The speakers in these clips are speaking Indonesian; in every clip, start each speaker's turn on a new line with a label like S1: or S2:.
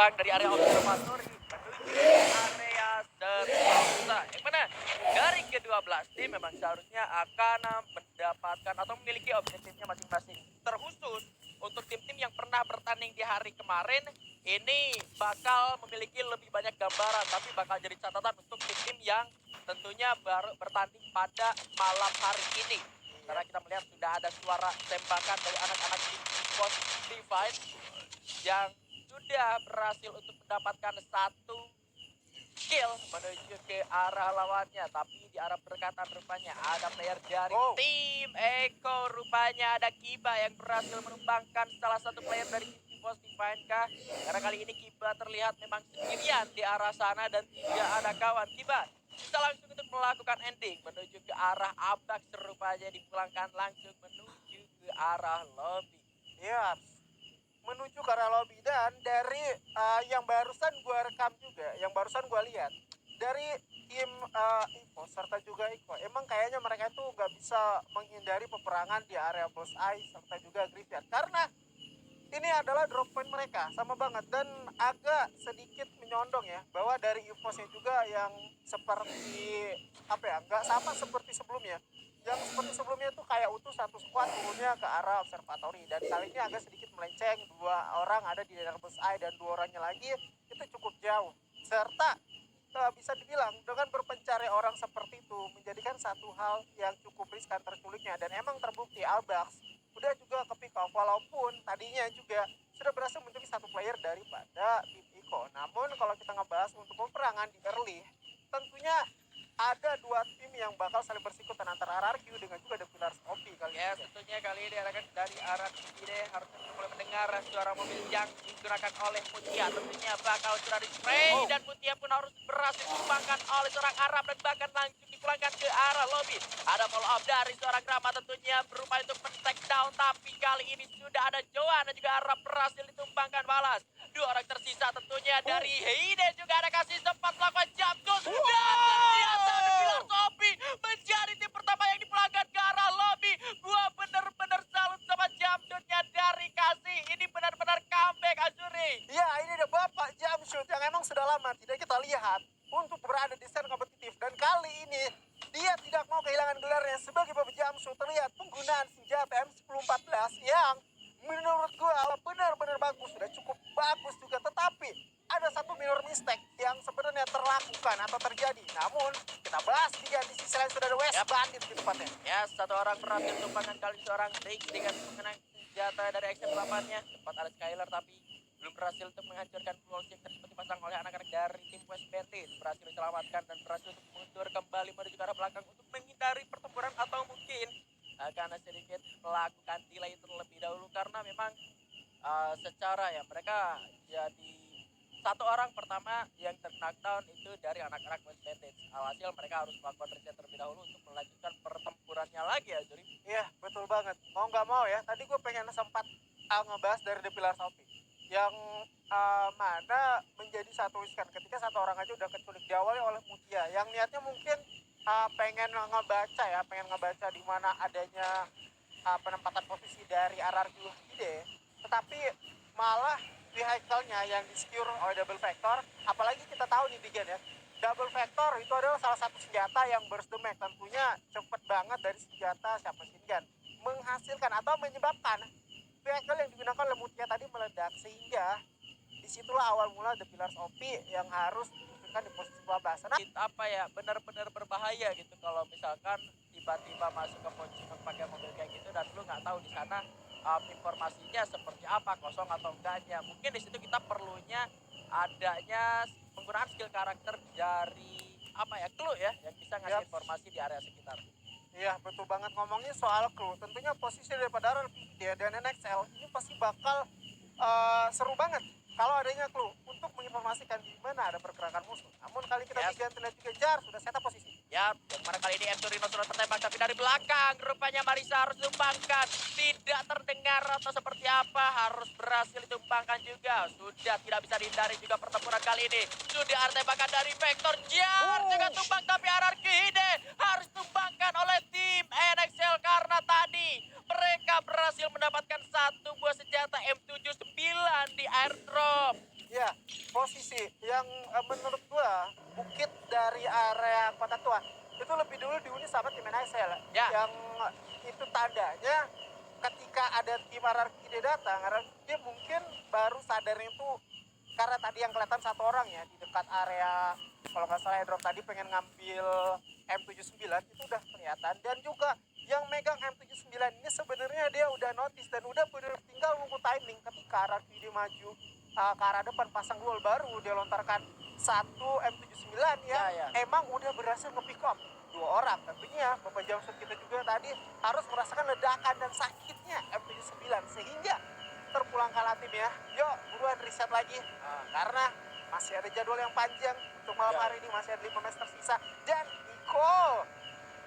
S1: terbang dari area observatory menuju ke area terbuka. Yang mana dari kedua belas tim memang seharusnya akan mendapatkan atau memiliki objektifnya masing-masing. Terkhusus untuk tim-tim yang pernah bertanding di hari kemarin, ini bakal memiliki lebih banyak gambaran, tapi bakal jadi catatan untuk tim-tim yang tentunya baru bertanding pada malam hari ini. Karena kita melihat sudah ada suara tembakan dari anak-anak di pos Divine yang sudah berhasil untuk mendapatkan satu kill menuju ke arah lawannya, tapi di arah berdekatan rupanya ada player dari tim Eko, rupanya ada Kiba yang berhasil menumbangkan salah satu player dari tim Pos Divine kah? Karena kali ini Kiba terlihat memang sendirian di arah sana dan tidak ada kawan. Kiba bisa langsung untuk melakukan ending menuju ke arah Abax, rupanya dipulangkan langsung menuju ke arah lobby.
S2: Iya, menuju ke arah lobby. Dan dari yang barusan gue rekam juga, yang barusan gue lihat dari tim Ivo serta juga Iko, emang kayaknya mereka tuh nggak bisa menghindari peperangan di area Boss Eye serta juga Graveyard, karena ini adalah drop point mereka sama banget. Dan agak sedikit menyondong ya, bahwa dari Evosnya juga yang seperti apa ya, nggak sama seperti sebelumnya. Yang seperti sebelumnya tuh kayak utuh satu squad turunnya ke arah observatory, dan kali ini agak sedikit melenceng, dua orang ada di daerah Bus Eye dan dua orangnya lagi itu cukup jauh. Serta bisa dibilang dengan berpencari orang seperti itu menjadikan satu hal yang cukup riskan terculiknya, dan emang terbukti Albax udah juga ke pick off, walaupun tadinya juga sudah berhasil mencuri satu player daripada tim Iko. Namun kalau kita ngebahas untuk peperangan di early, tentunya ada dua tim yang bakal saling bersikutan antara RRQ dengan juga The Pillars OP kali ini.
S1: Ya, tentunya kali ini dari arah Kide harusnya mulai mendengar suara mobil yang digunakan oleh Mutia. Tentunya bakal sudah di spray dan Mutia pun harus berhasil ditumbangkan oleh seorang Arab dan bahkan langsung dipulangkan ke arah lobby. Ada follow up dari seorang Grama tentunya berupaya untuk men-take down, tapi kali ini sudah ada Joan dan juga Arab berhasil ditumbangkan balas. Dua orang tersisa tentunya dari Hide juga ada kasih sempat melakukan jump cut dan ternyata The Pillars OP menjadi tim pertama yang dipulangkan ke arah lobby. Gua bener-bener salut sama jump shootnya dari Kasih. Ini benar-benar comeback, Azuri.
S2: Ya, ini ada bapak jump shoot yang emang sudah lama tidak kita lihat untuk berada di scene kompetitif, dan kali ini dia tidak mau kehilangan gelarnya sebagai bapak jump shoot. Terlihat penggunaan senjata M1014 yang menurut gua benar-benar bagus, sudah cukup bagus juga, tetapi ada satu minor mistake yang sebenarnya terlakukan atau terjadi. Namun kita bahas juga di sisi lain sudah ada West Bandit di tempatnya.
S1: Ya, satu orang berhasil tumbangkan kali seorang Rick dengan mengenang senjata dari action 8-nya. Sempat ada Skyler tapi belum berhasil untuk menghancurkan full chip tersebut dipasang oleh anak-anak dari tim West Bandit. Berhasil diselamatkan dan berhasil untuk mundur kembali menuju ke arah belakang untuk menghindari pertempuran atau mungkin akan sedikit melakukan delay terlebih dahulu, karena memang secara ya mereka jadi satu orang pertama yang knockdown itu dari anak-anak West Bandit. Alhasil mereka harus melakukan reset terlebih dahulu untuk melanjutkan pertempurannya lagi ya, Juri.
S2: Iya, betul banget. Mau nggak mau ya, tadi gue pengen sempat ngebahas dari The Pillars OP yang mana menjadi satu riskan ketika satu orang aja udah keculik diawali oleh Mutia yang niatnya mungkin pengen ngebaca ya, pengen ngebaca di mana adanya penempatan posisi dari RRQ ide, tetapi malah vehicle-nya yang di-secure oleh double vector. Apalagi kita tahu nih Bigen ya, double vector itu adalah salah satu senjata yang burst damage, tentunya cepet banget dari senjata siapa sih kan menghasilkan atau menyebabkan vehicle yang digunakan oleh Mutia tadi meledak, sehingga disitulah awal mula The Pillars OP yang harus ditunjukkan di posisi 12. Nah,
S1: Apa ya, benar-benar berbahaya gitu kalau misalkan tiba-tiba masuk ke Pochinok pakai mobil kayak gitu dan lu nggak tahu di sana informasinya seperti apa, kosong atau enggaknya. Mungkin di situ kita perlunya adanya penggunaan skill karakter dari apa ya, clue ya, yang bisa ngasih
S2: Yap.
S1: informasi di area sekitar.
S2: iya betul banget, ngomongin soal crew, tentunya posisi daripada RRQ dan NXL ini pasti bakal seru banget kalau adanya clue untuk menginformasikan di mana ada pergerakan musuh. Namun kali kita diganti lihat juga Jar sudah setup posisi.
S1: Ya, yang mana kali ini Emturino sudah tertembak tapi dari belakang rupanya Marisa harus ditumbangkan. Tidak terdengar atau seperti apa, harus berhasil ditumbangkan juga. Sudah tidak bisa dihindari juga pertempuran kali ini. Sudah ada tembakan dari Vector Jar juga tumbang, tapi RRQ Hide harus tumbangkan oleh tim NXL karena tadi mereka berhasil mendapatkan satu buah senjata M79 di airdrop.
S2: Ya, posisi yang menurut gua bukit dari area kota tua itu lebih dulu dihuni sama tim NSL
S1: Ya.
S2: yang itu tandanya ketika ada tim RRQ datang dia mungkin baru sadar itu karena tadi yang kelihatan satu orang ya di dekat area kalau nggak salah drop tadi pengen ngambil M79 itu udah kelihatan dan juga yang megang M79 ini sebenarnya dia udah notice dan udah bener tinggal nunggu timing ketika RRQ dia maju ke arah depan pasang wall baru dia lontarkan satu M79 yang emang udah berhasil nge-pick up dua orang. Tentunya Bapak Jamsud kita juga tadi harus merasakan ledakan dan sakitnya M79 sehingga terpulang kalah tim ya. Yuk buruan riset lagi karena masih ada jadwal yang panjang untuk malam hari ini, masih ada 5 match tersisa dan Iko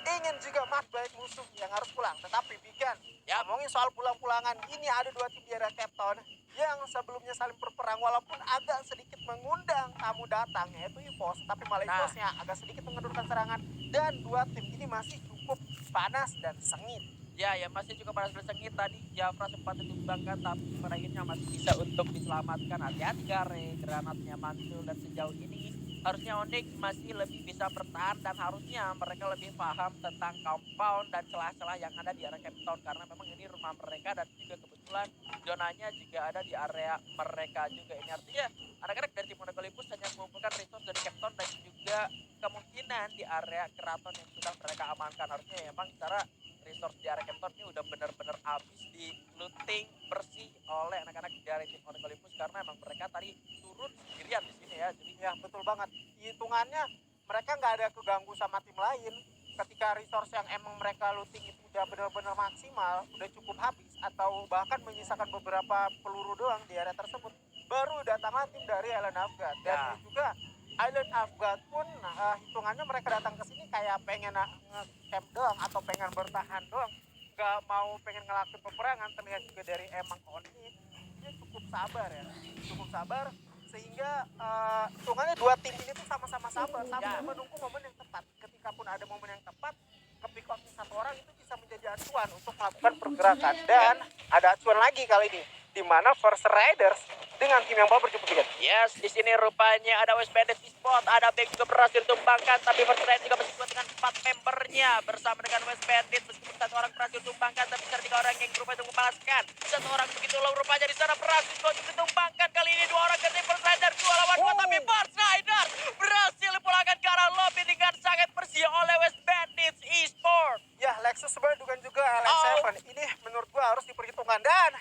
S2: ingin juga mat baik musuh yang harus pulang. Tetapi Bigan, ngomongin soal pulang-pulangan, ini ada dua tim di area Cape Town yang sebelumnya saling berperang walaupun agak sedikit mengundang tamu datang yaitu EVOS, tapi malah EVOSnya agak sedikit mengendurkan serangan dan dua tim ini masih cukup panas dan sengit.
S1: Ya masih cukup panas dan sengit tadi. Jafra sempat ditumbangkan tapi pada akhirnya masih bisa untuk diselamatkan. Hati-hati Gare, granatnya mantul dan sejauh ini harusnya Onyx masih lebih bisa bertahan dan harusnya mereka lebih paham tentang compound dan celah-celah yang ada di area Cape Town karena memang ini rumah mereka dan juga kebetulan zonanya juga ada di area mereka juga. Ini artinya anak-anak dari tim Monaco Olympus hanya mengumpulkan resource dari Cape Town dan juga kemungkinan di area keraton yang sudah mereka amankan. Harusnya ya memang secara resource di area Cape Town ini udah benar-benar habis di looting bersih oleh anak-anak dari tim Monaco Olympus karena emang mereka tadi turun sendirian di sini ya. Jadi
S2: ya betul banget. Hitungannya mereka nggak ada keganggu sama tim lain. Ketika resource yang emang mereka looting itu udah benar-benar maksimal, udah cukup habis atau bahkan menyisakan beberapa peluru doang di area tersebut, baru datanglah tim dari Island Afghan. Dan juga Island Afghan pun hitungannya mereka datang ke sini kayak pengen nge-camp doang atau pengen bertahan doang, nggak mau pengen ngelakuin peperangan. Terlihat juga dari emang Oni dia cukup sabar ya, cukup sabar sehingga hitungannya dua tim ini tuh sama-sama sabar sambil menunggu momen yang tepat. Ketika pun ada momen yang tepat, ke-pick up satu orang itu bisa menjadi acuan untuk melakukan pergerakan. Dan ada acuan lagi kali ini, di mana First Riders dengan tim yang baru berjumpa dengan.
S1: Yes, di sini rupanya ada West Bandit Esport, ada Back juga berhasil ditumbangkan, tapi First Riders juga masih kuat dengan 4 membernya bersama dengan West Bandit. Meskipun satu orang berhasil ditumbangkan, tapi ada 3 orang yang berupaya untuk membalaskan. Satu orang begitu low rupanya di sana berhasil untuk ditumbangkan. Kali ini 2 orang ke tim First Riders 2 lawan 2, tapi First Riders berhasil dipulangkan ke arah lobby dengan sangat bersih oleh West Bandit Esport.
S2: Ya, Lexus Berdugan juga LX7 ini menurut gua harus diperhitungkan dan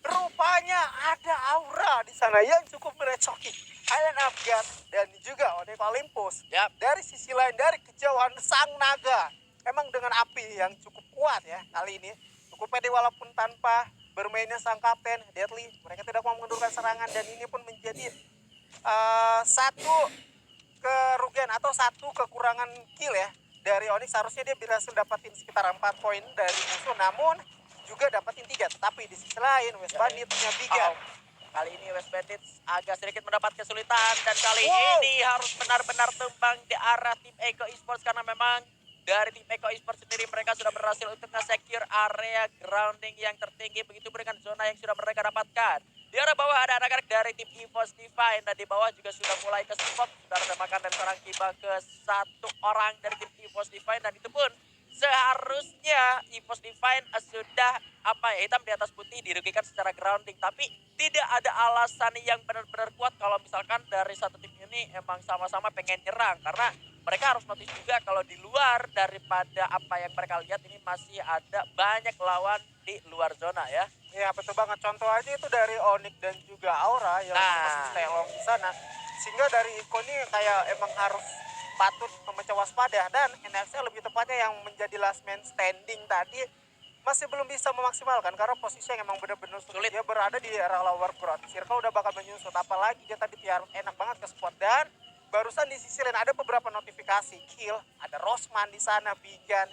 S2: rupanya ada aura di sana yang cukup merecoki Island Afghan dan juga Monaco Olympus. Dari sisi lain, dari kejauhan sang naga, emang dengan api yang cukup kuat ya kali ini, cukup pede walaupun tanpa bermainnya sang kapten Deadly. Mereka tidak mau mengendurkan serangan dan ini pun menjadi satu kerugian atau satu kekurangan kill ya dari Onyx. Harusnya dia berhasil dapatin sekitar 4 poin dari musuh, namun juga dapatin 3. Tetapi di sisi lain West Bandit punya Bigan.
S1: Kali ini West Bandit agak sedikit mendapat kesulitan dan kali ini harus benar-benar tumbang di arah tim Eko Esports karena memang dari tim Eko Esports sendiri mereka sudah berhasil untuk nge-secure area grounding yang tertinggi, begitu dengan zona yang sudah mereka dapatkan. Di arah bawah ada anak-anak dari tim EVOS Divine dan di bawah juga sudah mulai ke spot, sudah tembakan dari seorang Kiba ke 1 orang dari tim EVOS Divine dan itu pun seharusnya EVOS Divine sudah hitam di atas putih dirugikan secara grounding, tapi tidak ada alasan yang benar-benar kuat kalau misalkan dari satu tim ini emang sama-sama pengen nyerang karena mereka harus notice juga kalau di luar daripada apa yang mereka lihat ini masih ada banyak lawan di luar zona ya.
S2: Ya betul banget, contoh aja itu dari Onyx dan juga Aura yang masih stay long di sana, sehingga dari Iko ini kayak emang harus patut memecah waspada dan NFC lebih tepatnya yang menjadi last man standing tadi masih belum bisa memaksimalkan karena posisi yang emang benar-benar sulit. Dia berada di area lower ground, Circle udah bakal menyusut, apalagi dia tadi enak banget ke spot dan barusan di sisi lain ada beberapa notifikasi kill, ada Rosman di sana, Bigan.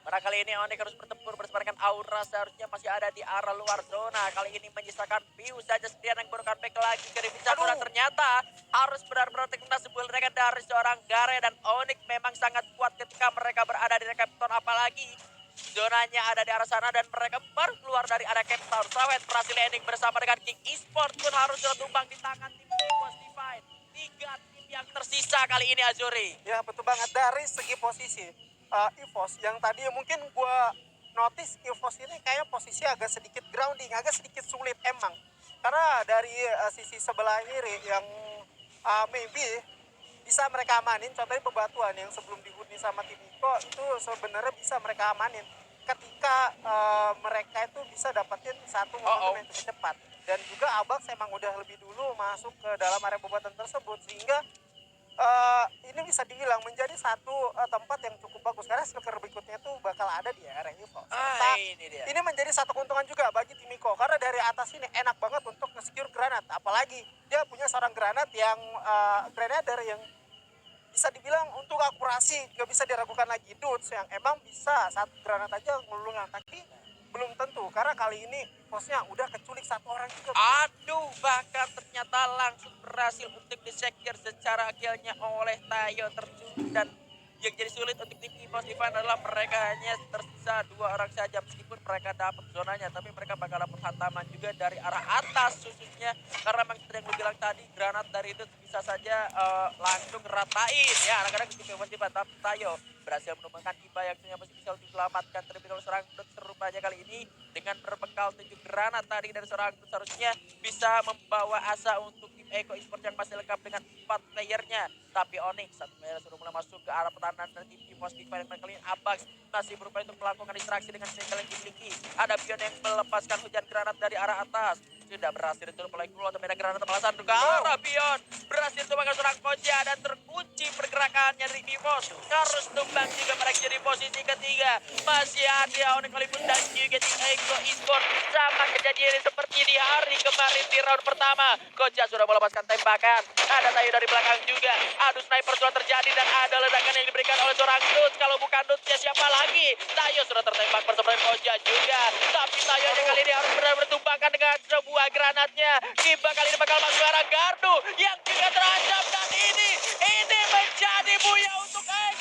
S1: Pada kali ini Onyx harus bertempur bersama dengan Aura, seharusnya masih ada di arah luar zona. Kali ini menyisakan Piu saja sendirian yang bukan back lagi ke Revisa dan ternyata harus benar-benar terkena sebuah ledakan dari seorang Gare dan Onyx memang sangat kuat ketika mereka berada di Cape Town, apalagi zonanya ada di arah sana dan mereka baru keluar dari area Cape Town. Sawet berhasil landing bersama dengan King Esports pun harus tumbang di tangan tim kali ini Azuri.
S2: Ya betul banget, dari segi posisi EVOS yang tadi mungkin gue notice EVOS ini kayak posisi agak sedikit grounding, agak sedikit sulit emang. Karena dari sisi sebelah kiri yang maybe bisa mereka amanin, contohnya bebatuan yang sebelum dihuni sama tim Iko itu sebenarnya bisa mereka amanin ketika mereka itu bisa dapetin satu momentum yang cukup cepat. Dan juga Abax emang udah lebih dulu masuk ke dalam area bebatuan tersebut, sehingga ini bisa dibilang menjadi satu tempat yang cukup bagus karena skill berikutnya tuh bakal ada di area EVOS.
S1: Ini dia.
S2: Ini menjadi satu keuntungan juga bagi tim Iko karena dari atas ini enak banget untuk nge-secure granat, apalagi dia punya seorang granat yang granader yang bisa dibilang untuk akurasi nggak bisa diragukan lagi, Dudes yang emang bisa satu granat aja ngelulungan, tapi belum tentu karena kali ini posnya udah keculik satu orang juga.
S1: Aduh, bahkan ternyata langsung berhasil untuk disekir secara akhirnya oleh Tayo terculik. Dan yang jadi sulit untuk tim EVOS Ivan adalah mereka hanya tersisa 2 orang saja. Meskipun mereka dapat zonanya, tapi mereka bakal dapat hantaman juga dari arah atas khususnya. Karena memang seperti yang gue bilang tadi, granat dari itu bisa saja langsung ratain ya anak-anak tim EVOS Ivan. Tapi Tayo berhasil menumbangkan Iba yang punya masih bisa untuk diselamatkan terlebih dahulu. Serang serupanya kali ini dengan berbekal 7 granat tadi dari seorang seharusnya bisa membawa asa untuk tim Eko Esports yang masih lengkap dengan 4 playernya. Tapi Onyx satu player sudah mulai masuk ke arah pertahanan dari tim EVOS Ivan yang kali ini Abax masih berupaya untuk melakukan distraksi dengan single yang dimiliki. Ada Pion yang melepaskan hujan granat dari arah atas. Sudah berhasil ditutup oleh Kulo, tapi ada granat balasan ke arah Pion. Berhasil tumbangkan seorang Koja dan terkunci pergerakannya dari EVOS. Harus tumbang juga mereka jadi posisi ketiga. Masih ada Onyx Hollywood dan juga tim Eko Esports. Sama kejadian seperti di hari kemarin di round pertama. Koja sudah melepaskan tembakan. Ada Tayo dari belakang juga. Adu sniper sudah terjadi dan ada ledakan yang diberikan oleh seorang Dudes. Kalau bukan Dudes ya siapa lagi? Tayo sudah tertembak bersama dengan Koja juga. Tapi Tayo yang kali ini harus benar-benar tumbangkan dengan sebuah granatnya. Kiba kali ini bakal masuk ke arah Gardu yang juga terancam dan ini menjadi buya untuk Eko.